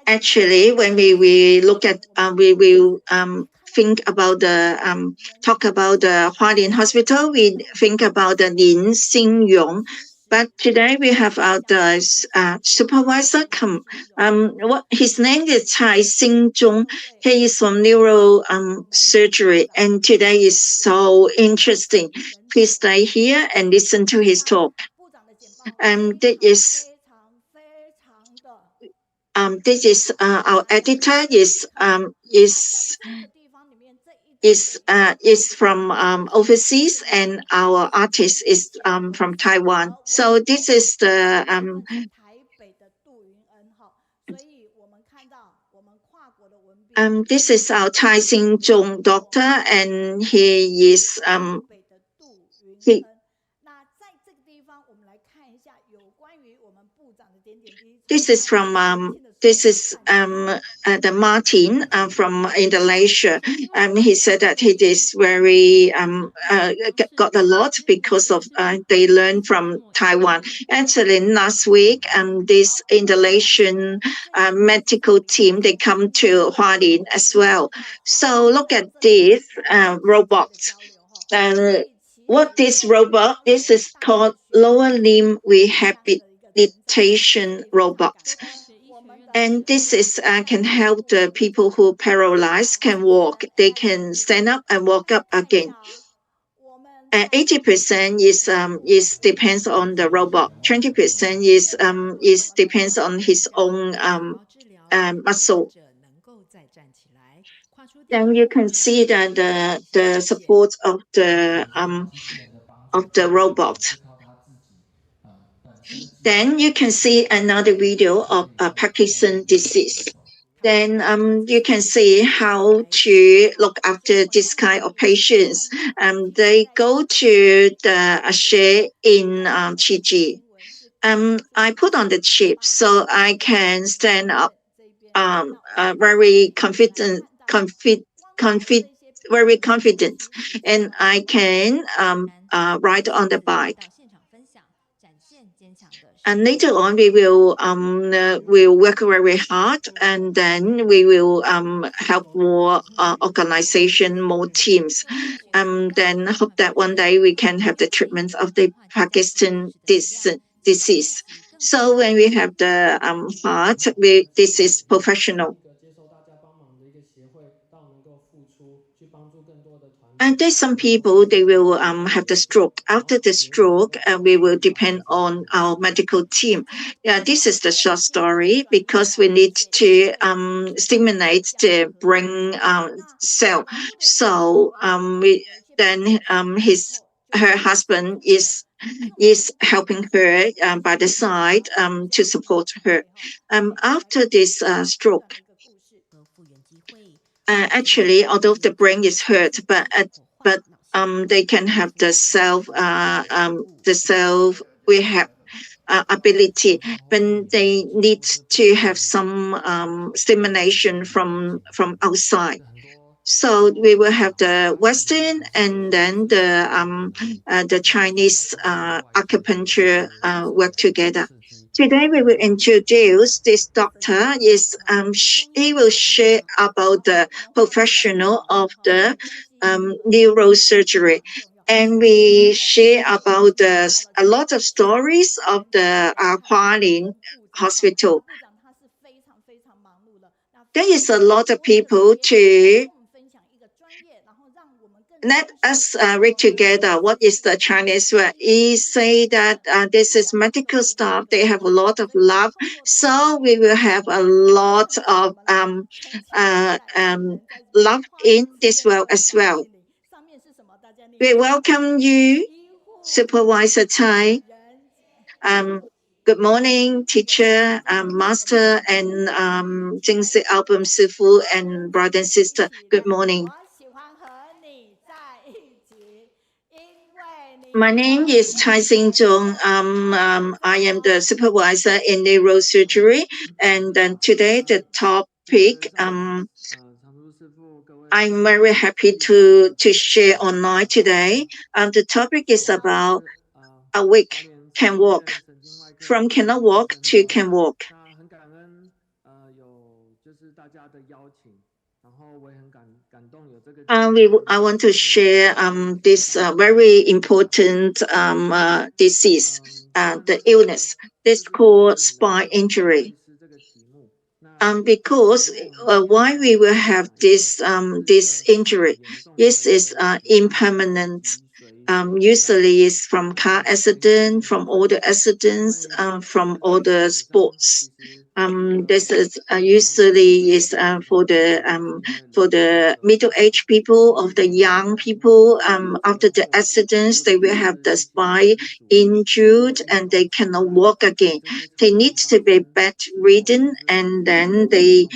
Actually, when we look at, we will think about talk about the Hualien Hospital, we think about the Lin Xingyong. But today we have our supervisor come. His name is Cai Xingzong. He is from neuro surgery, and today is so interesting. Please stay here and listen to his talk. This is our editor is from overseas, and our artist is from Taiwan. So this is the this is our Tai Xing doctor, and he is he this is from the Martin from Indonesia. He said that he is very got a lot because of they learned from Taiwan. Actually, last week, this Indonesian medical team, they come to Hualien as well. So look at this robot. What this robot? This is called lower limb rehabilitation robot. And this is can help the people who paralyzed can walk. They can stand up and walk up again. 80% is depends on the robot. 20% is depends on his own muscle. Then you can see that the support of the robot. Then you can see another video of Parkinson's disease. Then you can see how to look after this kind of patients. They go to the share in Chiji. I put on the chip so I can stand up very very confident, and I can ride on the bike. And later on, we'll work very hard, and then we will help more organization, more teams. Then hope that one day we can have the treatment of the Parkinson's disease. So when we have the heart, this is professional. And there's some people, they will have the stroke. After the stroke, we will depend on our medical team. Yeah, this is the short story because we need to stimulate the brain cell. So her husband is helping her by the side to support her. After this stroke, actually, although the brain is hurt, but they can have the self rehab ability, but they need to have some stimulation from outside. So we will have the Western and then the Chinese acupuncture work together. Today we will introduce this doctor. He will share about the professional of the neurosurgery, and we share about a lot of stories of the Hualien Hospital. There is a lot of people to let us read together what is the Chinese word. He say that this is medical staff. They have a lot of love, so we will have a lot of love in this world as well. We welcome you, Supervisor Tai. Good morning, teacher, master, and Jingzi Album Sifu and brother and sister. Good morning. My name is Chai Xing-zhong. I am the supervisor in neurosurgery, and then today the topic I'm very happy to share online today. The topic is about awake can walk, from cannot walk to can walk. I want to share this very important disease, the illness. This called spine injury. Because why we will have this injury? This is impermanent. Usually is from car accident, from all the accidents, from all the sports. This is usually is for the middle-aged people, of the young people. After the accidents, they will have the spine injured and they cannot walk again. They need to be bedridden, and then they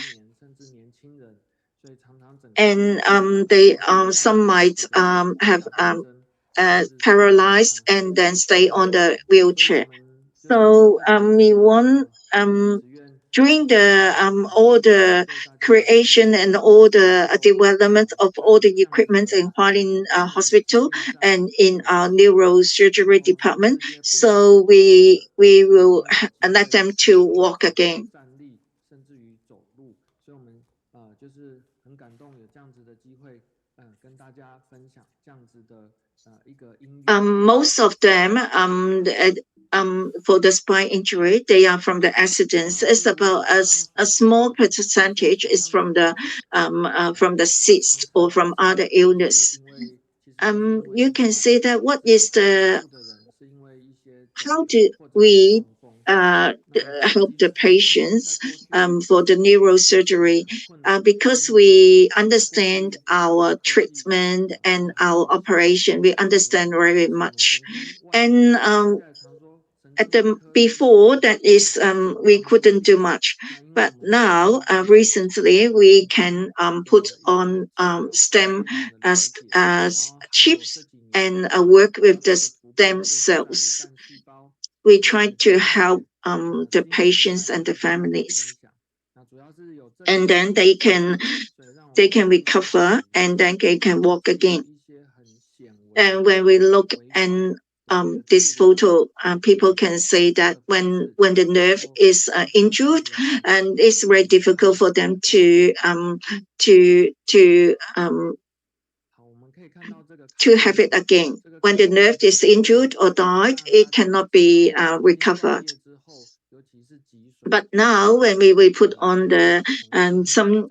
some might have paralyzed and then stay on the wheelchair. So we want during the all the creation and all the development of all the equipment in Hualien Hospital and in our neurosurgery department. So we will let them to walk again. Most of them for the spine injury, they are from the accidents. It's about a small percentage is from the cyst or from other illness. You can say that what is the how do we help the patients for the neurosurgery? Because we understand our treatment and our operation, we understand very much. And at the before that is we couldn't do much, but now recently we can put on stem chips and work with the stem cells. We try to help the patients and the families, and then they can recover and then they can walk again. And when we look and this photo, people can say that when the nerve is injured, and it's very difficult for them to to have it again. When the nerve is injured or died, it cannot be recovered. But now, when we put on the some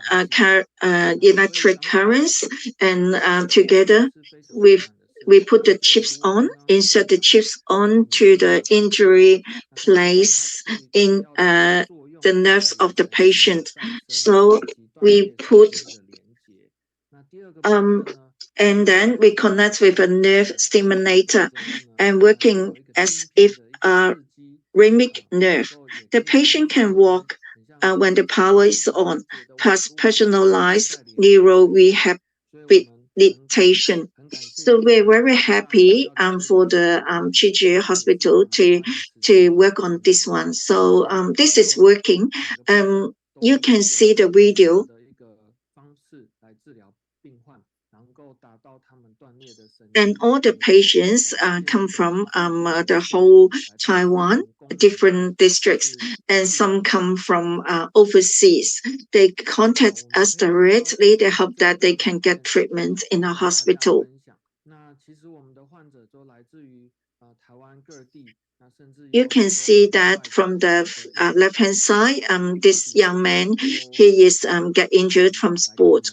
electric currents and together with we put the chips on, insert the chips on to the injury place in the nerves of the patient. So we put and then we connect with a nerve stimulator and working as if a rhythmic nerve. The patient can walk when the power is on, plus personalized neuro rehabilitation. So we're very happy for the Chi Hospital to work on this one. So this is working. You can see the video. And all the patients come from the whole Taiwan, different districts, and some come from overseas. They contact us directly. They hope that they can get treatment in a hospital. You can see that from the left-hand side, this young man, he is get injured from sport.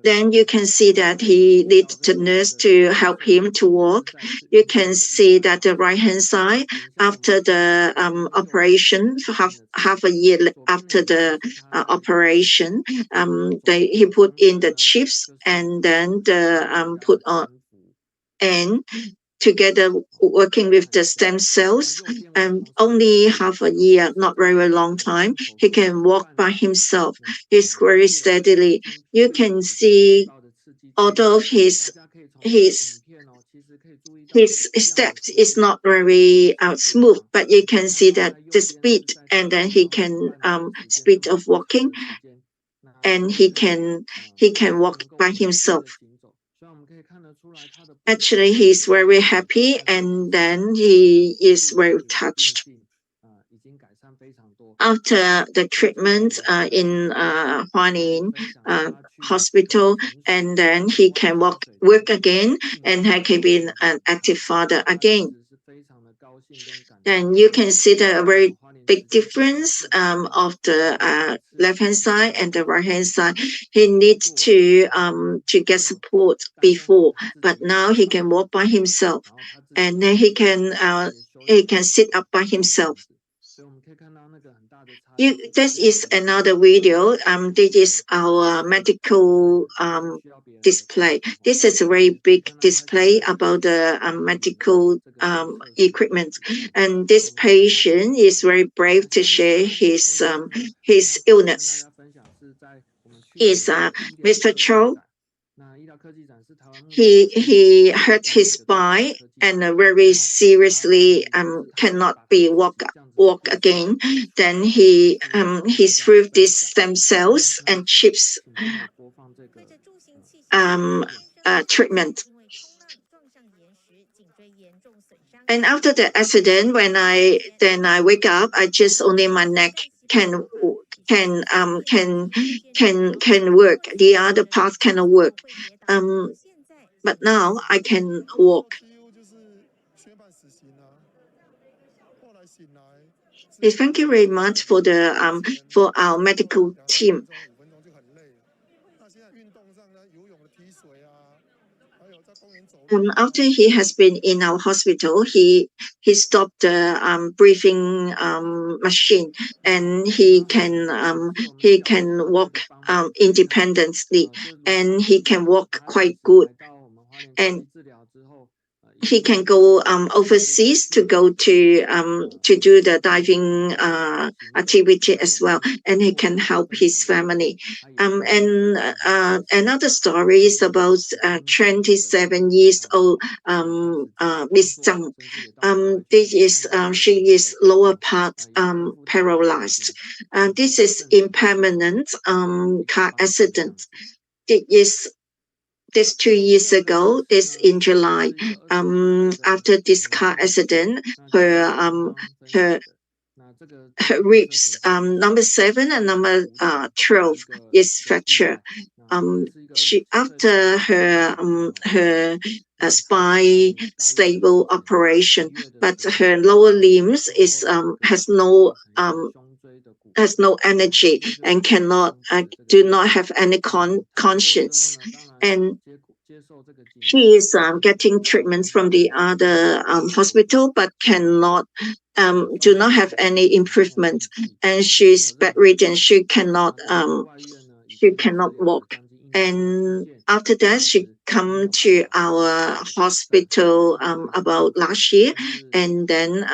Then you can see that he needs the nurse to help him to walk. You can see that the right-hand side, after the operation, half a year after the operation, he put in the chips and then put on and together working with the stem cells, and only half a year, not very long time, he can walk by himself. He's very steadily. You can see, although his steps is not very smooth, but you can see that the speed, and then he can speed of walking, and he can walk by himself. Actually, he's very happy, and then he is very touched. after the treatment in Hualien hospital, and then he can work again, and he can be an active father again. Then you can see the very big difference of the left hand side and the right hand side. He needs to get support before, but now he can walk by himself, and then he can sit up by himself. This is another video. This is our medical display. This is a very big display about the medical equipment. And this patient is very brave to share his illness. Is Mr. Cho. He hurt his spine and very seriously cannot be walk again. Then he threw these stem cells and chips treatment. And after the accident, when I wake up, I just only my neck can work. The other part cannot work. But now I can walk. Thank you very much for for our medical team. After he has been in our hospital, he stopped the breathing machine, and he can walk independently, and he can walk quite good, and he can go overseas to go to do the diving activity as well, and he can help his family. And another story is about 27 years old Miss Zhang. She is lower part paralyzed. This is impermanent car accident. It is this 2 years ago, this in July, after this car accident, her ribs number 7 and number 12 is fractured. She after her spine stable operation, but her lower limbs is has no energy and cannot do not have any conscience, and she is getting treatments from the other hospital, but cannot do not have any improvement, and she's bedridden. She cannot walk. And after that, she come to our hospital about last year, and then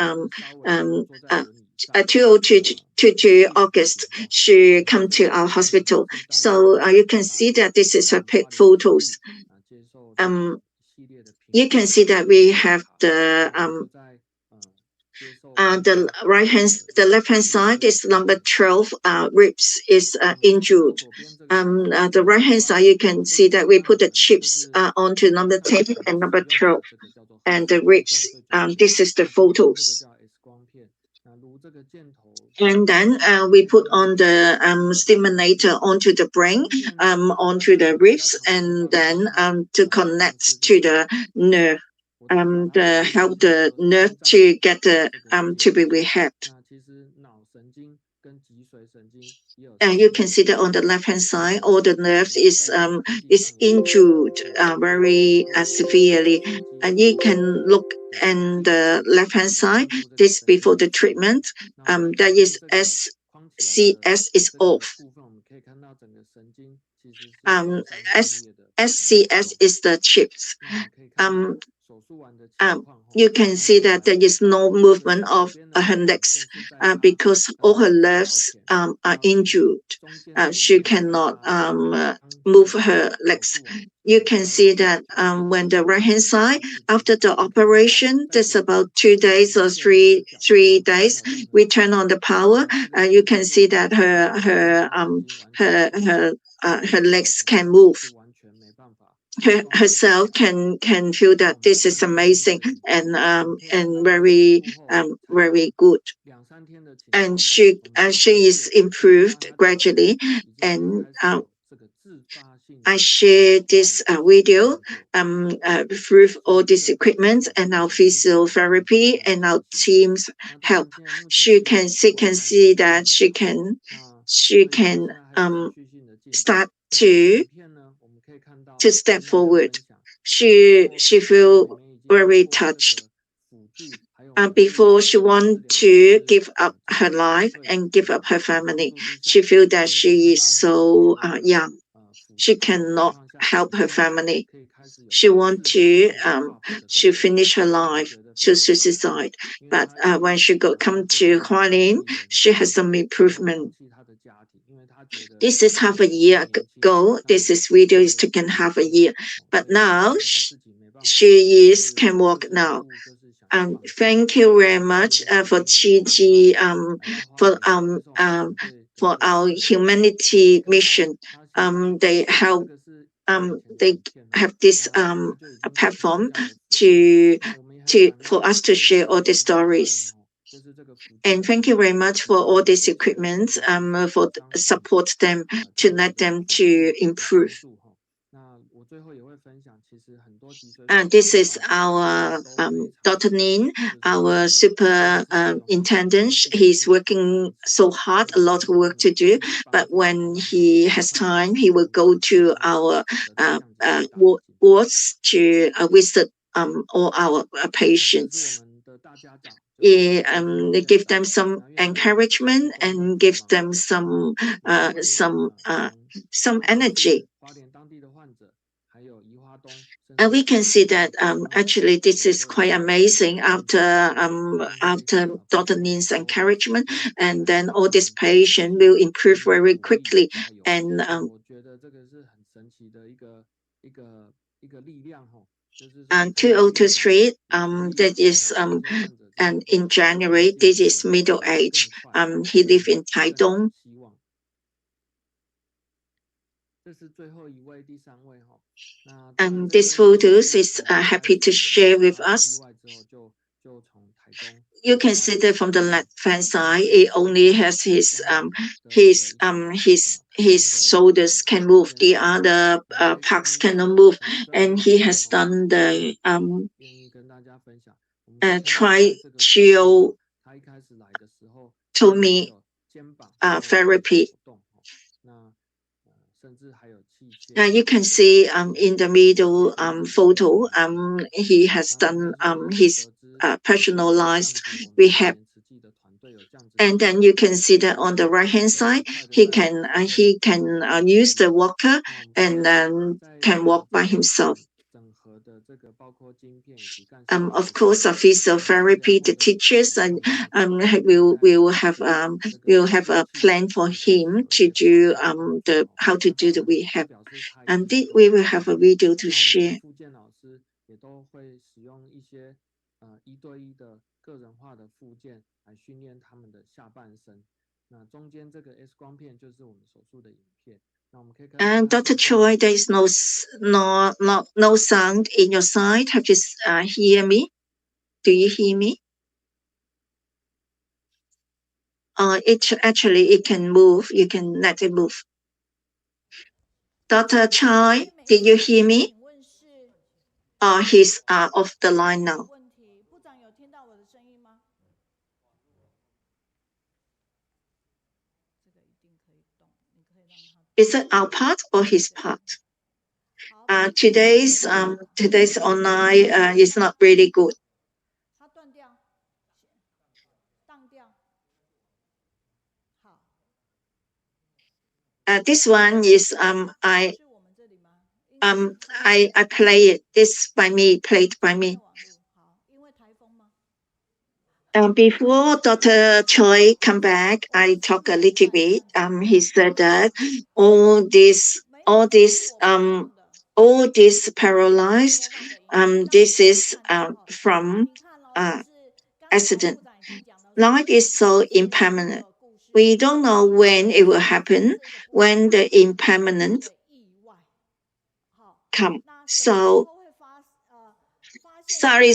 2022 August, she come to our hospital. So you can see that this is her photos. You can see that we have the left hand side is number 12 ribs is injured. The right hand side, you can see that we put the chips onto number 10 and number 12, and the ribs. This is the photos. And then we put on the stimulator onto the brain, onto the ribs, and then to connect to the nerve, help the nerve to get to be rehabbed. And you can see that on the left hand side, all the nerves is injured very severely. And you can look in the left hand side. This before the treatment. That is SCS is off. SCS is the chips. You can see that there is no movement of her legs because all her legs are injured. She cannot move her legs. You can see that when the right hand side after the operation, that's about 2 days or three days, we turn on the power. You can see that her legs can move. Herself can feel that this is amazing and very good. and she is improved gradually. And I share this video with all this equipment and our physiotherapy and our team's help. She can see that she can start to step forward. She feel very touched. Before she want to give up her life and give up her family, she feel that she is so young. She cannot help her family. She want to finish her life to suicide. But when she come to Hualien, she has some improvement. This is half a year ago. This video is taken half a year, but now she is can walk now. Thank you very much for Chi for for our humanity mission. They help they have this platform to for us to share all the stories. And thank you very much for all this equipment, for support them to let them to improve. And this is our Dr. Nin, our superintendent. He's working so hard, a lot of work to do. But when he has time, he will go to our wards to visit all our patients. Give them some encouragement and give them some energy. And we can see that actually this is quite amazing after Dr. Nin's encouragement, and then all this patient will improve very quickly. And 2023, that is and in January, this is middle age. He live in Taitung. And this photos is happy to share with us. You can see that from the left-hand side, it only has his shoulders can move. The other parts cannot move, and he has done the tracheotomy therapy. You can see in the middle photo, he has done his personalized rehab. And then you can see that on the right hand side, he can use the walker and can walk by himself. Of course, physiotherapy, the teachers and will have a plan for him to do how to do the rehab, and we will have a video to share. And Dr. Choi, there is no sound in your side. Have you hear me? Do you hear me? It can move. You can let it move. Dr. Choi, did you hear me? He's off the line now. Is it our part or his part? Today's online is not really good. This one is I play it. This by me, played by me. Before Dr. Choi come back, I talk a little bit. He said that all this paralyzed. This is from accident. Life is so impermanent. We don't know when it will happen, when the impermanent come. So sorry,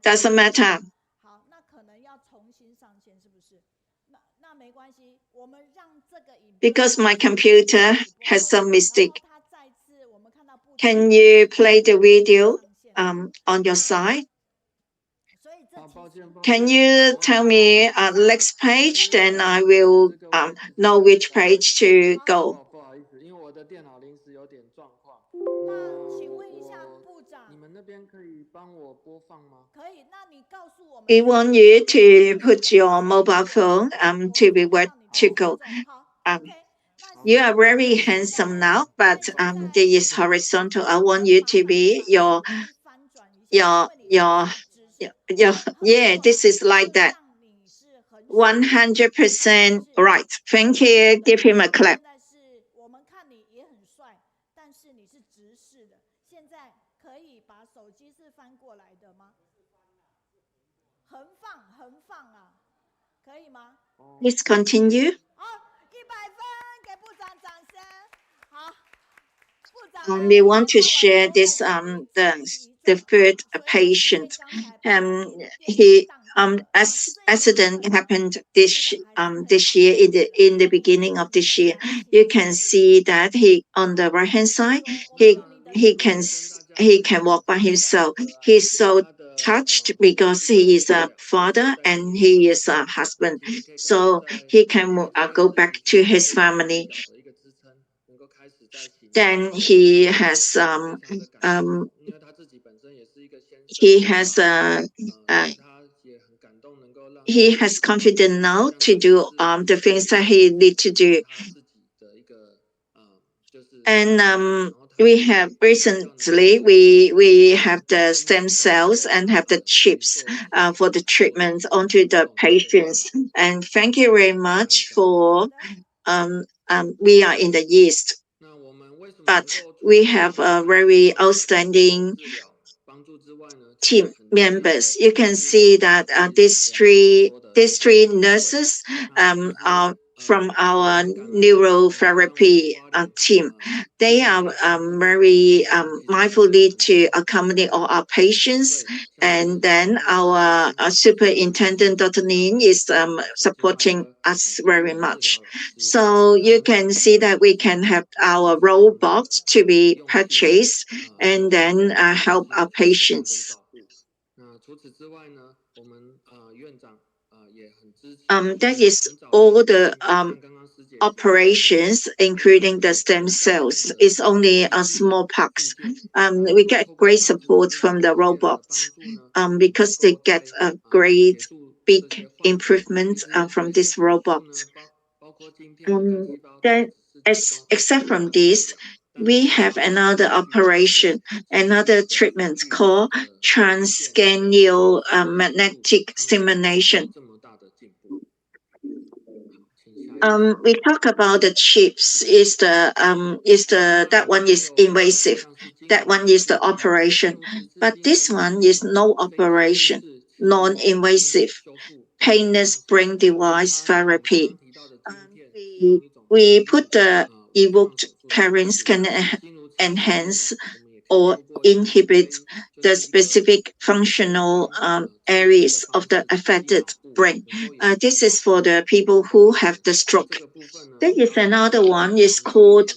doesn't matter. because my computer has some mistake. Can you play the video on your side? Can you tell me next page? Then I will know which page to go. 那请问一下部长，可以？那你告诉我们。We want you to put your mobile phone to be where to go. You are very handsome now, but this is horizontal. I want you to be your yeah. This is like that. 100% right. Thank you. Give him a clap. 现在可以把手机是翻过来的吗？横放啊，可以吗？ Please continue. 好，100分给部长掌声。好，部长，那 We 我 want 们 to 看完 share 之后 this 再请你移 the 正。third 所以因为 patient. 刚才不小心电 He 档到了。accident happened this 部长还是可以 year 把 in the beginning of this year. You can see that he on the right hand side he can he can walk by himself. He's so touched because he is a father and he is a husband, so he can go back to his family. Then he has he has confidence now to do the things that he need to do. And we have recently we have the stem cells and have the chips for the treatment onto the patients. And thank you very much for we are in the East, but we have a very outstanding team members. You can see that these three nurses are from our neurotherapy team. They are very mindfully to accompany all our patients. And then our superintendent, Dr. Nin, is supporting us very much. So you can see that we can have our robots to be purchased and then help our patients. That is all the operations, including the stem cells. It's only a small part. We get great support from the robots because they get a great big improvement from this robot. Then, except from this, we have another operation, another treatment called transcranial magnetic stimulation. We talk about the chips. Is the that one is invasive. That one is the operation, but this one is no operation, non-invasive, painless brain device therapy. We put the evoked currents can enhance or inhibit the specific functional areas of the affected brain. This is for the people who have the stroke. There is another one. It's called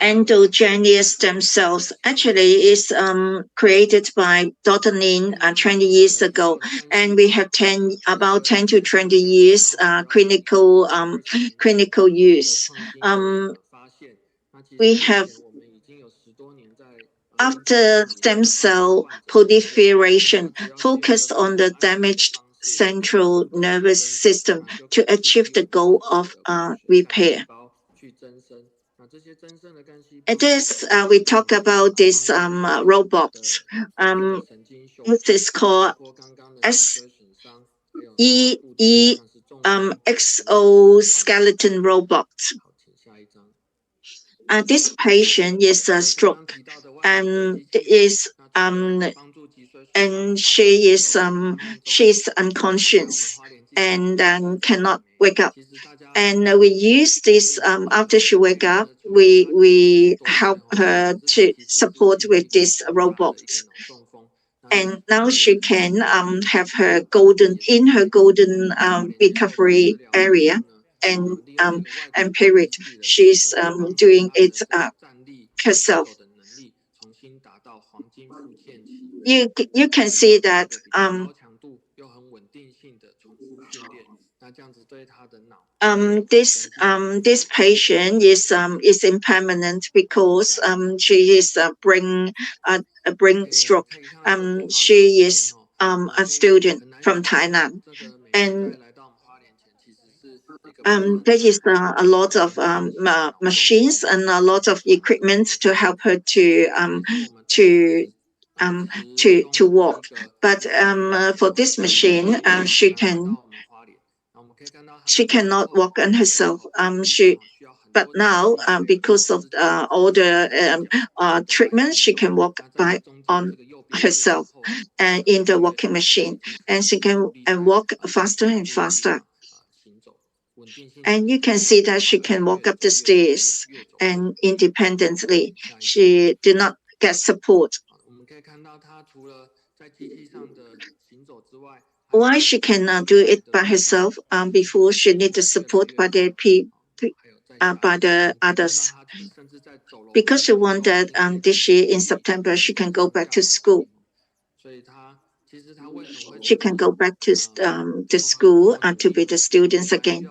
endogenous stem cells. Actually, it's created by Dr. Nin 20 years ago, and we have about 10 to 20 years clinical use. We have after stem cell proliferation focused on the damaged central nervous system to achieve the goal of repair. At this, we talk about this robot. This is called exoskeleton robot. This patient is a stroke and she's unconscious and cannot wake up. And we use this after she wake up. We help her to support with this robot. and now she can have her golden in her golden recovery area and um, and period. She's doing it herself. You can see that this patient is in permanent because she is a brain stroke. She is a student from Thailand, and there is a lot of machines and a lot of equipment to help her to um, to walk. But for this machine, she cannot walk on herself. She but now because of all the treatment, she can walk by on herself and in the walking machine, and she can walk faster and faster. And you can see that she can walk up the stairs and independently. She did not get support. Why she cannot do it by herself before she need the support by by the others? Because she wanted this year in September she can go back to school. She can go back to school to be the students again.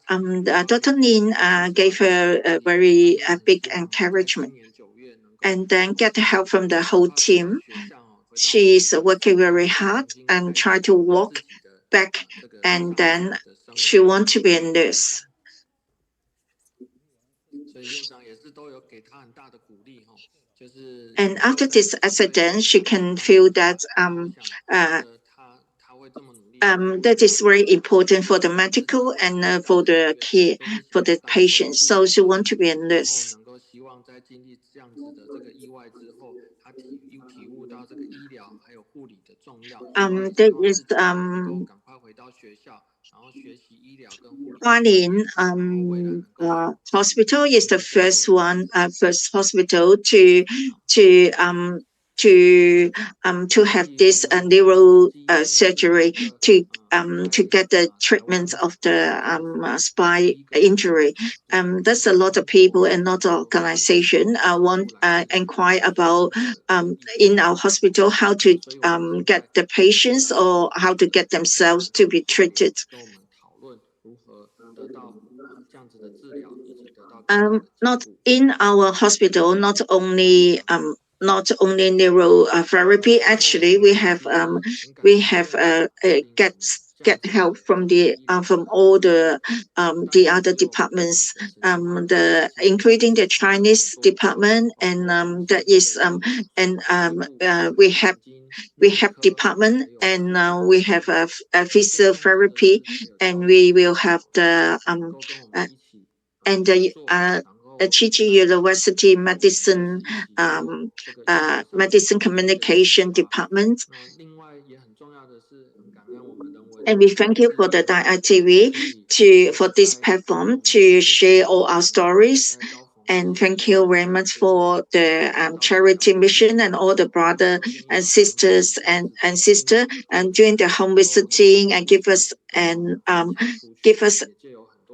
Dr. Lin gave her a very big encouragement and then get help from the whole team. She is working very hard and try to walk back, and then she want to be a nurse. And after this accident, she can feel that uh, that is very important for the medical and for the care for the patient. So she want to be a nurse. There is Hualien hospital is the first hospital to to have this neuro surgery to get the treatment of the spine injury. There's a lot of people and not organization want inquire about in our hospital how to get the patients or how to get themselves to be treated. Not in our hospital, not only neurotherapy. Actually, we have get help from the from all the other departments, the including the Chinese department, and that is we have department, and we have a physiotherapy, and we will have the uh, and Chichi University Medicine Communication Department. And we thank you for the DITV for this platform to share all our stories. And thank you very much for the charity mission and all the brother and sisters and sister and doing the home visiting and give us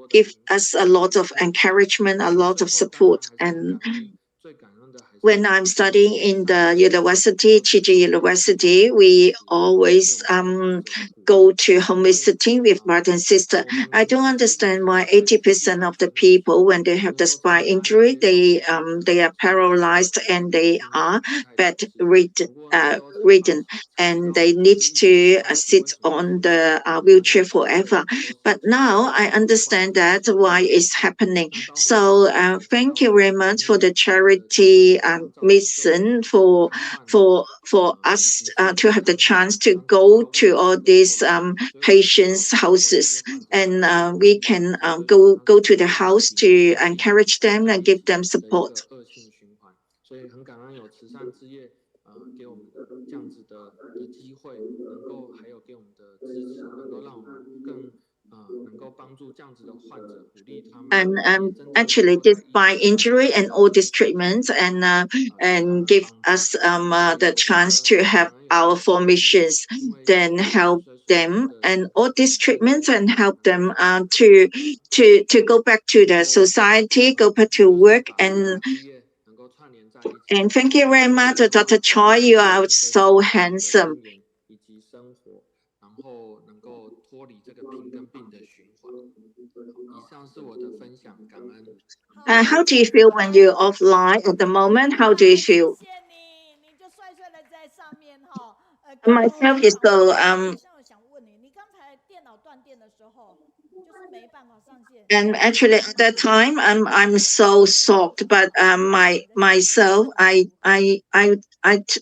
give us a lot of encouragement, a lot of support. And when I'm studying in the university, Chichi University, we always go to home visiting with brother and sister. I don't understand why 80% of the people, when they have the spine injury, they are paralyzed and they are ridden, and they need to sit on the wheelchair forever. But now I understand that why it's happening. So thank you very much for the charity mission for us to have the chance to go to all these patients' houses, and we can go to the house to encourage them and give them support. And actually, despite injury and all these treatments, and give us the chance to have our formations, then help them and all these treatments and help them to go back to the society, go back to work. And thank you very much, Dr. Choi. You are so handsome. How do you feel when you're offline at the moment? How do you 好，谢 feel? 谢你，你就帅帅的在上面哈，跟我 Myself 很 is 好。so 好像我想问你，你刚才电脑断电的时候，就是没办法上线，and 你是 actually 在 at 哪 that 里？time I'm so 是不是 shocked, but 在你的手机 myself 上面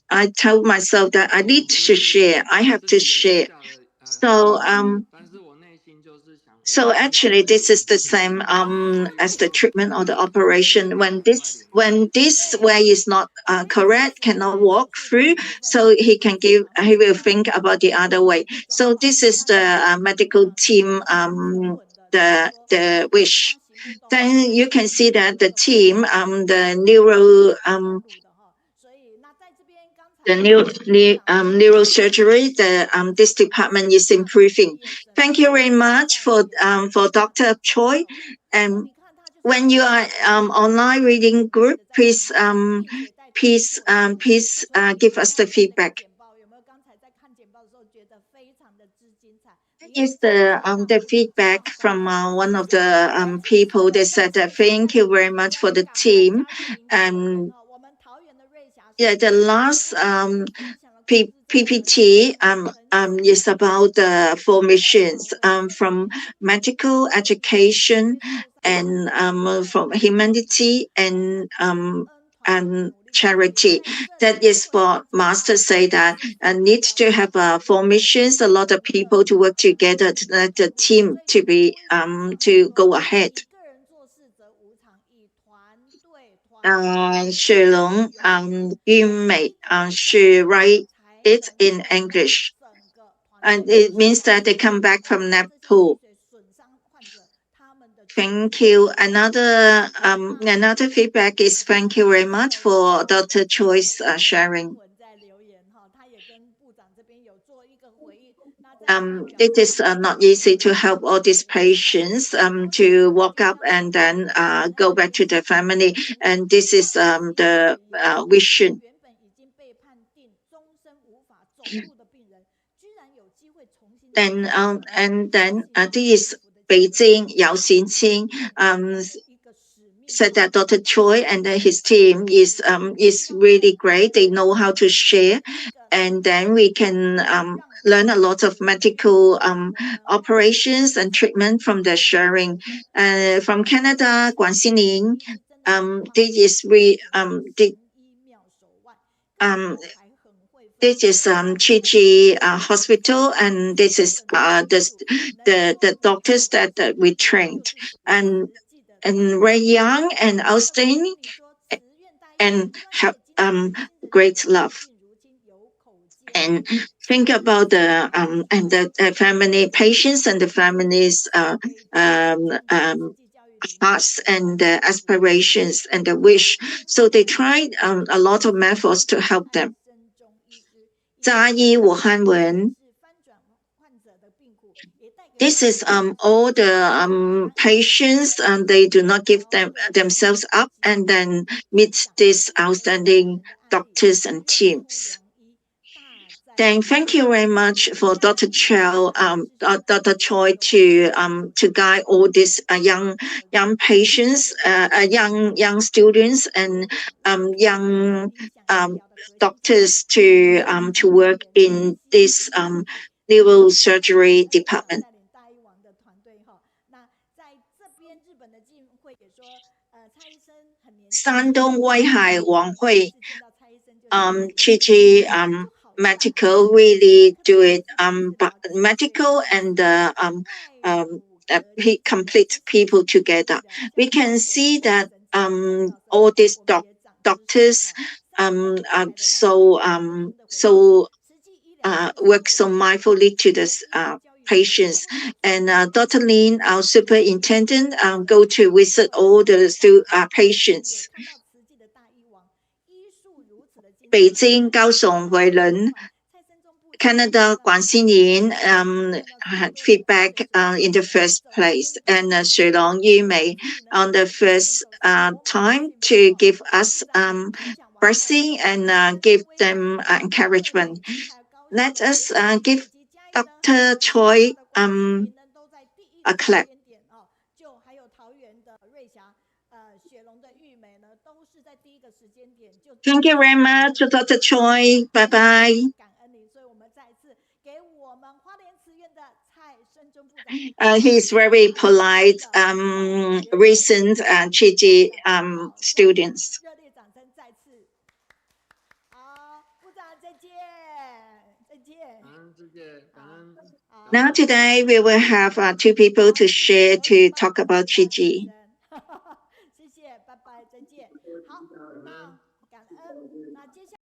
？I told myself that I need to share. I have to share. So so actually, this is the same as the treatment or the operation. When this way is not 所以谢 correct, 谢你 cannot 在手 walk 术的 through, 部分，so 谢 谢你。he will 那 think about the other way. 这个 So 哈， this is 但 the 是呢，medical 这 team 个是很稳的，就是 the 说 the 日 wish. 常行不动，因 Then 为 you 是 can 属 see 于 that 所谓 the 的非 team 常the 非 neuro 常专注的哈。所以那在这边刚 the 才讲到的 neurosurgery, the this 是不 department 是 is 让你的 improving. 眼神 Thank you very 放 much 在你的 for Dr. 身 Choi. 上，然后 And 你看他就是 when 非 you 常 are 专注的， online 很 reading 仔细 group, 的在观 please 察，并且在做记录。 please 所以你 give 有没 us 有 the 看那个 feedback. 简报？有没有刚才在看简报的时候觉得非常的之精彩？你用 Is 真 the 心话 feedback 好把它 from 讲完， one 谢 of 谢。the 尤其所 people? 有 They 在 said that 现场 thank 在 you very 听 much for 香 the 港的 team. 嘉玲留言 And 哈，我们桃园的瑞霞说，yeah, the 哇， last 刚才你分享的故事真的很感 PPT 人，很感 is 人。 about the 那没有好 formations 的睡 from 眠， medical 睡眠是直 education 接受伤患 and 者最大的 from 来源。 humanity 但是 恩团队的 and 努力， charity. 在这 That 里 is 会 what 发现 Master say 其 that 实 need 疗 to 愈 have 的力量 formations, a 是 lot of 一个 people to work 团 together 队 to 的 let the 能力。 team 所以 to 你 be 呼吁在上面 to 说， go ahead. 一个人做事则无常，以团队雪龙有玉每美一个人的贡 she 献 write 才 it 能 in 够让 English. 整个团队 And it 持 means 续往 that they 前 come 进， back 而 from 不是这些 Nepal. 脊髓损伤患者他们的救 Thank 治。 you. 好，谢谢。那 Another feedback is 刚 thank 才 you very 还是 much 有一 for 个 Dr. 我们的 Choi's 英英 sharing. 文在留言哈，他也跟部长这边有做一个回应。那在这边表 It 示 is 非常 not 感 easy 谢 to 你 help 谢 all 谢 these 你很好。 patients 我想 to 在 walk 听 up 到这 and 边， then 那 go 个 back 林 to their 小姐的 family. 回应， And this 蔡 is 医师 the 也很感谢， vision. 原本已经被判定终身无法走路的病人，居然有机会重新站 Then 起来走路， and 相 then 信是 this 幸福的结果。 Beijing Yao 蔡医师 Xinqing 很重要的一个使命 said 哈， that Dr. 带领 Choi 着 and 整 his 个 team 团队，我希 is 望在 really 台 great. They 湾 know 这 how 边 to 每 share, 一个 and 医 then 疗 we 团 can 队，让 learn a 台 lot 湾 of 这边可以， medical 我们operations and 在 treatment from the 台湾 sharing. 谢 From 谢谢 Canada, 谢 Guan 谢谢， Xining, 医师真的很棒， this is 而且是 the, 神医妙手腕，个别还很会分 this 享。 is 那我 Chi 想这 Chi 边哈， Hospital, 在 and 所 this 有 is 的医护能 the 受益 doctors 者， that 神 we 医就 trained, 是属于 and 实际的团 and 队。 Ray Young 那 and 同样的，我也 Austin 跟你说，慈院大医院 and 专 have 业精准的精神医 great 疗， love. 病如今有口皆碑。 And think 蔡医 about 师 the 很喜 and 欢 the family 这个 patients and the 所谓的 families 北京的重症世纪教育领袖， hearts and 他 the 自己也是 aspirations and the 在 wish. 医 So they 疗 tried 的 a lot of 现场 methods to help 安 them. 生中医师，以嘉他义武的汉文。解释翻转患者的病苦，也带给 This 患 is 者信心。 all the 他一生 patients 在 they do not give 疗有信 themselves 心 up 及 and 坚 then 持， 分 meet 享 these 一则感 outstanding 人的案例。 doctors and 认出 teams. 良医，大在 Then 医 thank you 疗。 very much 接 for 下来 Dr. 我们要 Chow, 谈的是说， Dr. 医疗 Choi 有爱心的力 to 量， guide 我 all 们 these 有爱心的力 young 量。 patients, 这个爱心的力 young 量 students 是 and 为推动 young 理想医疗的核心价值， doctors 让 to 身边的 work 人安 in 心 this 听医。 谢谢蔡医师， neurosurgery 而且还有 department. 带领大医王的团队哈。那在这边日本的进会也说，蔡医生很年轻，山东威海王第一慧次见到蔡医生就想起了 Chi 蔡医 Chi 师，就好像 medical 现在 really 特别 do 是 it 自己治疗急血 medical 栓疾 and 病，外骨骼离层的 complete 支撑 people 性的 together. 治疗， We 将 can 所在 see 的 that 神奇的角色， all these 我们也长知识了 doctors 哈。三位精彩的王牌 so 医生的回应是， so 实际医疗是不是 work 可 so 以 mindfully to 在 this 医疗教育 patients. And Dr. Lin, our superintendent, go to visit all the patients. 北京、高雄、惠仁 Canada, Guan Xinyin had feedback in the first place, and Shilong Yumei on the first time to give us blessing and give them encouragement. Let us give Dr. Choi a clap. Thank you very much, Dr. Choi. Bye bye. He's very polite, recent Chiji students. Now today we will have two people to share to talk about Chiji.